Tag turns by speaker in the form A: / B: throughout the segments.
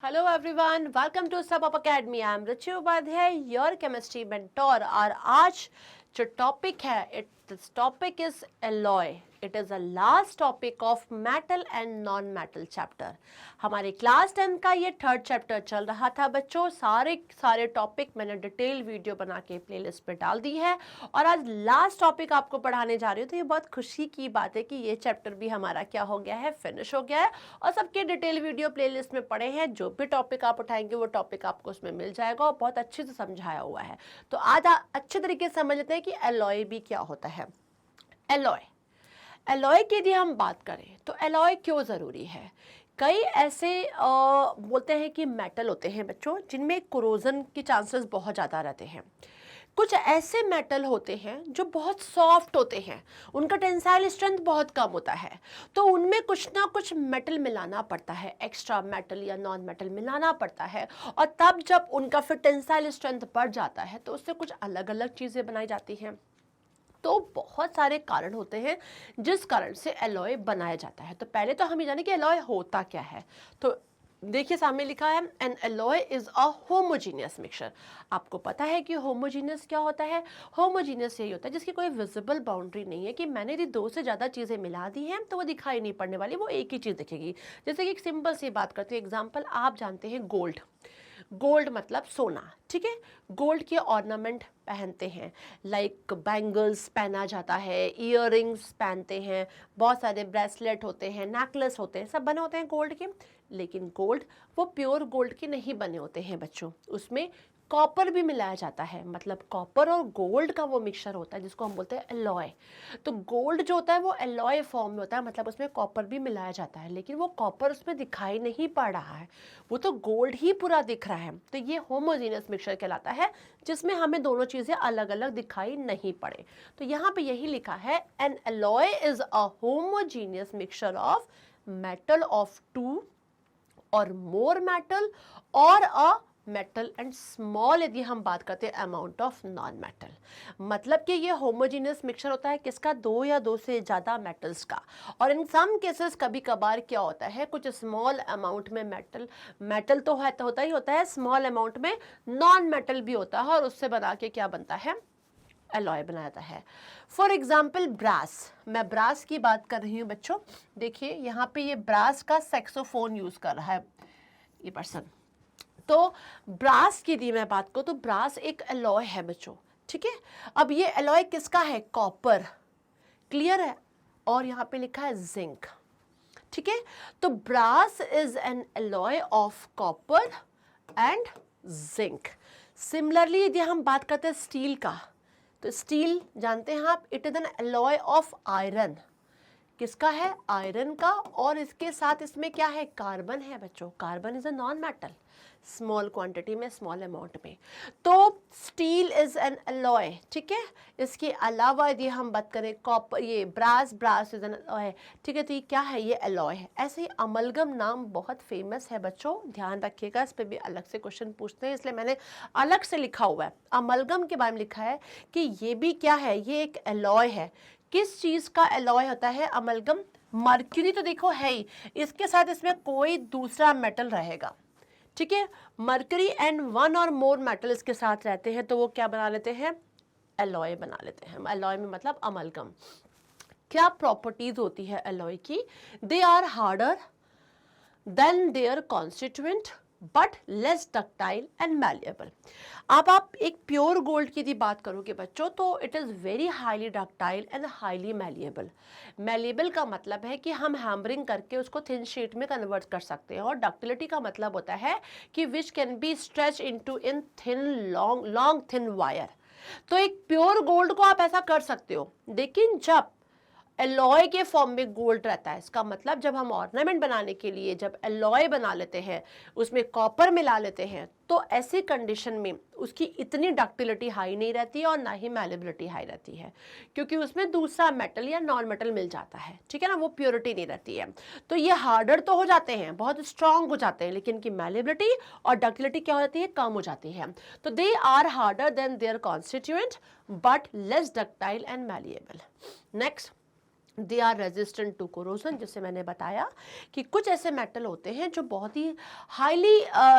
A: Hello everyone, welcome to Sub Up Academy. I am Ruchi Upadhyay, your chemistry mentor. और आज जो topic है this topic is alloy. It is the last topic of metal and non-metal chapter. हमारे class 10 का ये third chapter चल रहा था बच्चों. सारे टॉपिक मैंने डिटेल वीडियो बना के प्लेलिस्ट पे डाल दी है और आज लास्ट टॉपिक आपको पढ़ाने जा रही हूँ. तो ये बहुत खुशी की बात है कि ये चैप्टर भी हमारा क्या हो गया है, फिनिश हो गया है और सबके डिटेल वीडियो प्लेलिस्ट में पड़े हैं. जो भी टॉपिक आप उठाएंगे वो टॉपिक आपको उसमें मिल जाएगा और बहुत अच्छे से समझाया हुआ है. तो आज अच्छे तरीके से समझ लेते हैं कि एलॉय भी क्या होता है. एलॉय की यदि हम बात करें तो एलॉय क्यों ज़रूरी है. कई ऐसे बोलते हैं कि मेटल होते हैं बच्चों जिनमें कोरोजन के चांसेस बहुत ज़्यादा रहते हैं. कुछ ऐसे मेटल होते हैं जो बहुत सॉफ्ट होते हैं, उनका टेंसाइल स्ट्रेंथ बहुत कम होता है, तो उनमें कुछ ना कुछ मेटल मिलाना पड़ता है, एक्स्ट्रा मेटल या नॉन मेटल मिलाना पड़ता है. और तब जब उनका फिर टेंसाइल स्ट्रेंथ बढ़ जाता है तो उससे कुछ अलग अलग चीज़ें बनाई जाती हैं. तो बहुत सारे कारण होते हैं जिस कारण से एलॉय बनाया जाता है. तो पहले तो हम ये जाने कि एलॉय होता क्या है. तो देखिए सामने लिखा है an alloy is a homogeneous mixture. आपको पता है कि होमोजीनियस क्या होता है. होमोजीनियस यही होता है जिसकी कोई विजिबल बाउंड्री नहीं है कि मैंने यदि दो से ज़्यादा चीज़ें मिला दी हैं तो वो दिखाई नहीं पड़ने वाली, वो एक ही चीज़ दिखेगी. जैसे कि एक सिंपल सी बात करते हैं, एग्जाम्पल आप जानते हैं गोल्ड. गोल्ड मतलब सोना, ठीक है. गोल्ड के ऑर्नामेंट पहनते हैं, लाइक बैंगल्स पहना जाता है, ईयररिंग्स पहनते हैं, बहुत सारे ब्रेसलेट होते हैं, नेकलेस होते हैं, सब बने होते हैं गोल्ड के. लेकिन गोल्ड वो प्योर गोल्ड के नहीं बने होते हैं बच्चों, उसमें कॉपर भी मिलाया जाता है. मतलब कॉपर और गोल्ड का वो मिक्सचर होता है जिसको हम बोलते हैं एलॉय. तो गोल्ड जो होता है वो एलॉय फॉर्म में होता है, मतलब उसमें कॉपर भी मिलाया जाता है, लेकिन वो कॉपर उसमें दिखाई नहीं पड़ रहा है, वो तो गोल्ड ही पूरा दिख रहा है. तो ये होमोजीनियस मिक्सचर कहलाता है जिसमें हमें दोनों चीज़ें अलग अलग दिखाई नहीं पड़े. तो यहाँ पे यही लिखा है an alloy is a homogeneous mixture of metal of two और मोर मेटल और अ मेटल एंड स्मॉल, यदि हम बात करते हैं अमाउंट ऑफ नॉन मेटल. मतलब कि ये होमोजीनियस मिक्सचर होता है किसका, दो या दो से ज़्यादा मेटल्स का. और इन सम केसेस कभी कभार क्या होता है, कुछ स्मॉल अमाउंट में मेटल तो होता ही होता है, स्मॉल अमाउंट में नॉन मेटल भी होता है और उससे बना के क्या बनता है, एलॉय बनाता है. For example brass. मैं ब्रास की बात कर रही हूँ बच्चों. देखिए यहाँ पे ये ब्रास का सैक्सोफोन यूज कर रहा है ये पर्सन. तो ब्रास की यदि मैं बात करूँ तो ब्रास एक एलॉय है बच्चों, ठीक है. अब ये एलॉय किसका है, कॉपर, क्लियर है. और यहाँ पे लिखा है जिंक, ठीक है. तो brass is an alloy of copper and zinc. Similarly यदि हम बात करते हैं स्टील का, तो स्टील जानते हैं आप, it is an alloy of iron. किसका है, आयरन का. और इसके साथ इसमें क्या है, कार्बन है बच्चों. Carbon is a non metal, small quantity में, स्मॉल अमाउंट में. तो स्टील इज एन एलॉय, ठीक है. इसके अलावा यदि हम बात करें कॉपर, ये ब्रास इज एन एलॉय, ठीक है. तो ये क्या है, ये एलॉय है. ऐसे ही अमलगम नाम बहुत फेमस है बच्चों, ध्यान रखिएगा, इस पर भी अलग से क्वेश्चन पूछते हैं, इसलिए मैंने अलग से लिखा हुआ है. अमलगम के बारे में लिखा है कि ये भी क्या है, ये एक एलॉय है. किस चीज का एलॉय होता है अमलगम, मर्क्यूरी तो देखो है ही, इसके साथ इसमें कोई दूसरा मेटल रहेगा, ठीक है. मर्करी एंड वन और मोर मेटल इसके साथ रहते हैं तो वो क्या बना लेते हैं, एलॉय बना लेते हैं. एलॉय में मतलब अमलगम. क्या प्रॉपर्टीज होती है एलॉय की, they are harder than their constituent but less ductile and malleable. अब आप एक प्योर गोल्ड की यदि बात करोगे बच्चों तो it is very highly ductile and highly malleable. Malleable का मतलब है कि हम हैमरिंग करके उसको थिन शीट में कन्वर्ट कर सकते हैं. और डक्टिलिटी का मतलब होता है कि which can be stretch into in thin long thin wire. तो एक प्योर गोल्ड को आप ऐसा कर सकते हो, लेकिन जब एलॉय के फॉर्म में गोल्ड रहता है, इसका मतलब जब हम ऑर्नामेंट बनाने के लिए जब एलॉय बना लेते हैं, उसमें कॉपर मिला लेते हैं, तो ऐसी कंडीशन में उसकी इतनी डक्टिलिटी हाई नहीं रहती है और ना ही मैलिबिलिटी हाई रहती है, क्योंकि उसमें दूसरा मेटल या नॉन मेटल मिल जाता है, ठीक है ना, वो प्योरिटी नहीं रहती है. तो ये हार्डर तो हो जाते हैं, बहुत स्ट्रांग हो जाते हैं, लेकिन की मैलिबिलिटी और डक्टिलिटी क्या हो जाती है, कम हो जाती है. तो they are harder than their constituent but less ductile and malleable. Next, they are resistant to corrosion, जैसे मैंने बताया कि कुछ ऐसे मेटल होते हैं जो बहुत ही हाईली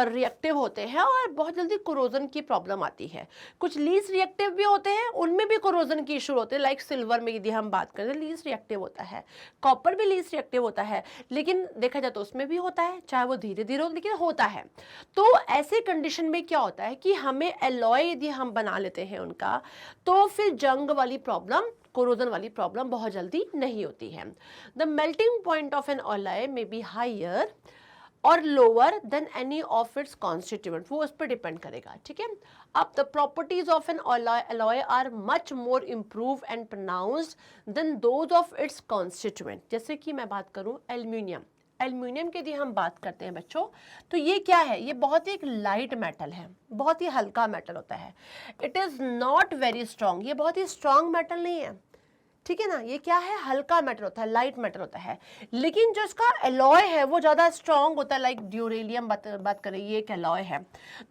A: रिएक्टिव होते हैं और बहुत जल्दी कोरोजन की प्रॉब्लम आती है। कुछ लीस्ट रिएक्टिव भी होते हैं, उनमें भी कोरोजन की इशू होते हैं, लाइक सिल्वर में यदि हम बात करें लीस्ट रिएक्टिव होता है, कॉपर भी लीस्ट रिएक्टिव होता है, लेकिन देखा जाए तो उसमें भी होता है, चाहे वो धीरे धीरे हो लेकिन होता है। तो ऐसे कंडीशन में क्या होता है कि हमें एलॉय यदि हम बना लेते हैं उनका, तो फिर जंग वाली प्रॉब्लम, कोरोजन वाली प्रॉब्लम बहुत जल्दी नहीं होती है। The melting point of an alloy may be higher और lower than any of its constituent, वो उस पर डिपेंड करेगा, ठीक है। अब the properties of an alloy are much more improve and pronounced than those of its constituent. जैसे कि मैं बात करूं एल्यूमिनियम, एल्यूमिनियम की यदि हम बात करते हैं बच्चों, तो ये क्या है, ये बहुत ही एक लाइट मेटल है, बहुत ही हल्का मेटल होता है। It is not very strong, ये बहुत ही स्ट्रॉन्ग मेटल नहीं है, ठीक है ना, ये क्या है, हल्का मेटल होता है, लाइट मेटल होता है। लेकिन जो इसका एलॉय है वो ज़्यादा स्ट्रॉन्ग होता है, लाइक ड्यूरेलियम बात करें, ये एक एलॉय है,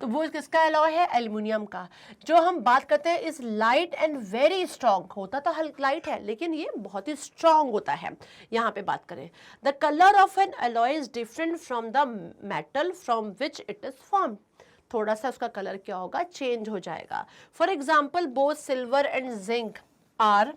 A: तो वो किसका एलॉय है, एल्यूमिनियम का। जो हम बात करते हैं इस लाइट एंड वेरी स्ट्रॉन्ग, होता तो हल्का लाइट है लेकिन ये बहुत ही स्ट्रॉन्ग होता है। यहाँ पे बात करें, the colour of an alloy is different from the metal from which it is form, थोड़ा सा उसका कलर क्या होगा, चेंज हो जाएगा। For example both silver and zinc are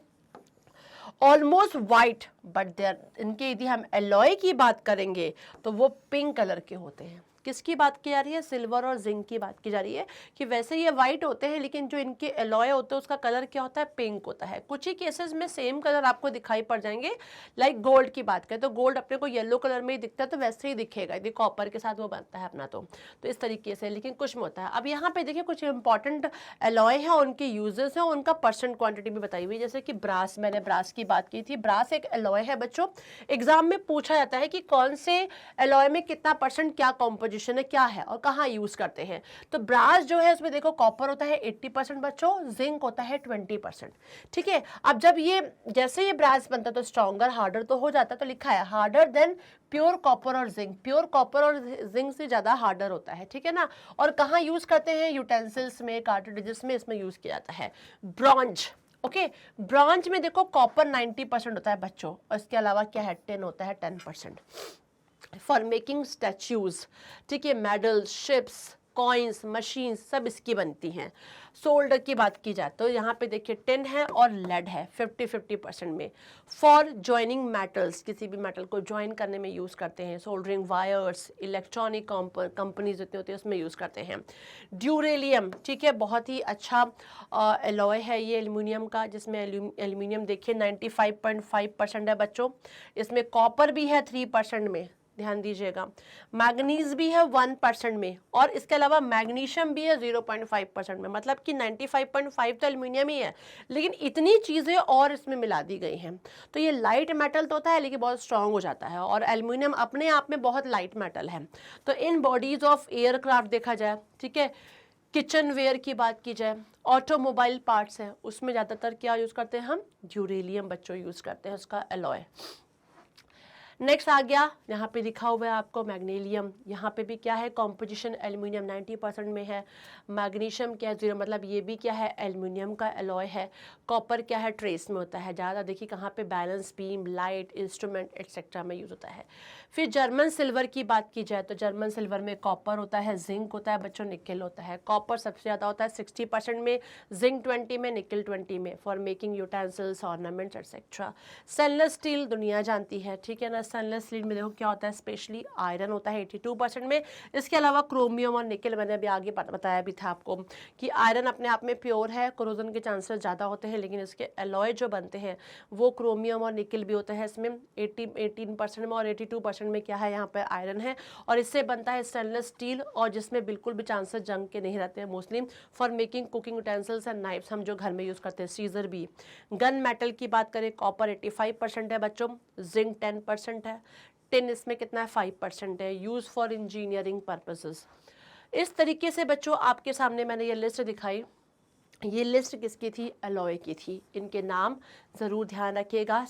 A: almost white, but there, इनके यदि हम एलॉय की बात करेंगे तो वो पिंक कलर के होते हैं। किसकी बात की जा रही है, सिल्वर और जिंक की बात की जा रही है कि वैसे ये वाइट होते हैं लेकिन जो इनके एलॉय होते हैं उसका कलर क्या होता है, पिंक होता है। कुछ ही केसेस में सेम कलर आपको दिखाई पड़ जाएंगे, लाइक गोल्ड की बात करें तो गोल्ड अपने को येलो कलर में ही दिखता है, तो वैसे ही दिखेगा यदि कॉपर के साथ वो बनता है अपना, तो इस तरीके से, लेकिन कुछ में होता है। अब यहाँ पे देखिए कुछ इंपॉर्टेंट एलॉय है, उनके यूजेस हैं, उनका परसेंट क्वांटिटी भी बताई हुई है। जैसे कि ब्रास, मैंने ब्रास की बात की थी, ब्रास एक एलॉय है बच्चों, एग्जाम में पूछा जाता है कि कौन से एलॉय में कितना परसेंट क्या कॉम्पोजिशन है, क्या है और कहाँ यूज करते हैं। तो ब्रास जो है उसमें देखो कॉपर होता है 80% बच्चों, जिंक होता है 20%, ठीक है। अब जब ये जैसे ये ब्रास बनता है तो स्ट्रॉन्गर हार्डर तो हो जाता है, तो लिखा है हार्डर देन प्योर कॉपर और जिंक, प्योर कॉपर और जिंक से ज्यादा हार्डर होता है, ठीक है ना। और कहाँ यूज करते हैं, यूटेंसिल्स में, कार्ट्रिजेस में, इसमें यूज किया जाता है। ब्रॉन्ज, ओके, ब्रॉन्ज में देखो कॉपर 90% होता है बच्चों, और इसके अलावा क्या है, टिन होता है 10%। फॉर मेकिंग स्टैच्यूज, ठीक है, मेडल्स, शिप्स, कॉइन्स, मशीन सब इसकी बनती हैं। सोल्डर की बात की जाए तो यहाँ पे देखिए टिन है और लेड है 50-50% में। फॉर ज्वाइनिंग मेटल्स, किसी भी मेटल को ज्वाइन करने में यूज़ करते हैं। सोल्डरिंग वायर्स, इलेक्ट्रॉनिक कंपनीज जितनी होती है उसमें यूज़ करते हैं। ड्यूरेलियम, ठीक है, बहुत ही अच्छा एलॉय है ये एल्यूमिनियम का, जिसमें एल्यूमिनियम देखिए 95.5% है बच्चों। इसमें कॉपर भी है 3% में, ध्यान दीजिएगा। मैग्नीज भी है 1% में, और इसके अलावा मैग्नीशियम भी है 0.5% में, मतलब कि 95.5 तो एल्यूमिनियम ही है, लेकिन इतनी चीज़ें और इसमें मिला दी गई हैं। तो ये लाइट मेटल तो होता है लेकिन बहुत स्ट्रांग हो जाता है, और एल्यूमिनियम अपने आप में बहुत लाइट मेटल है। तो इन बॉडीज ऑफ एयरक्राफ्ट देखा जाए, ठीक है, किचन वेयर की बात की जाए, ऑटोमोबाइल पार्ट्स हैं, उसमें ज़्यादातर क्या यूज़ करते हैं हम, ड्यूरेलियम बच्चों यूज़ करते हैं उसका एलॉय। नेक्स्ट आ गया, यहाँ पे लिखा हुआ है आपको मैग्नीशियम, यहाँ पे भी क्या है, कॉम्पोजिशन एल्यूमिनियम 90% में है। मैग्नीशियम क्या है 0, मतलब ये भी क्या है, एल्यूमिनियम का एलॉय है। कॉपर क्या है, ट्रेस में होता है ज़्यादा, देखिए कहाँ पे, balance beam, light, instrument etcetera में यूज़ होता है। फिर जर्मन सिल्वर की बात की जाए तो जर्मन सिल्वर में कॉपर होता है, जिंक होता है बच्चों, निकल होता है। कॉपर सबसे ज़्यादा होता है 60% में, जिंक 20 में, निकल 20 में, for making utensils, ornaments etcetera. Stainless steel दुनिया जानती है, ठीक है ना। स्टेनलेस स्टील में देखो क्या होता है, स्पेशली आयरन होता है 82% में। इसके अलावा क्रोमियम और निकल, मैंने अभी आगे बताया भी था आपको कि आयरन अपने आप में प्योर है, कोरोजन के चांसेस ज़्यादा होते हैं, लेकिन इसके एलॉय जो बनते हैं वो क्रोमियम और निकल भी होते हैं इसमें 18% में, और 82% में क्या है, यहाँ पर आयरन है, और इससे बनता है स्टेनलेस स्टील, और जिसमें बिल्कुल भी चांसेस जंग के नहीं रहते हैं mostly. For making cooking utensils and knifes, हम जो घर में यूज़ करते हैं, सीजर भी। गन मेटल की बात करें, कॉपर 85% है बच्चों, जिंक 10% है, टिन इसमें कितना है, 5% है। Use for engineering purposes. इस तरीके से बच्चों आपके सामने मैंने ये लिस्ट दिखाई। ये लिस्ट किसकी थी, एलॉय की थी। इनके नाम ज़रूर ध्यान रखिएगा।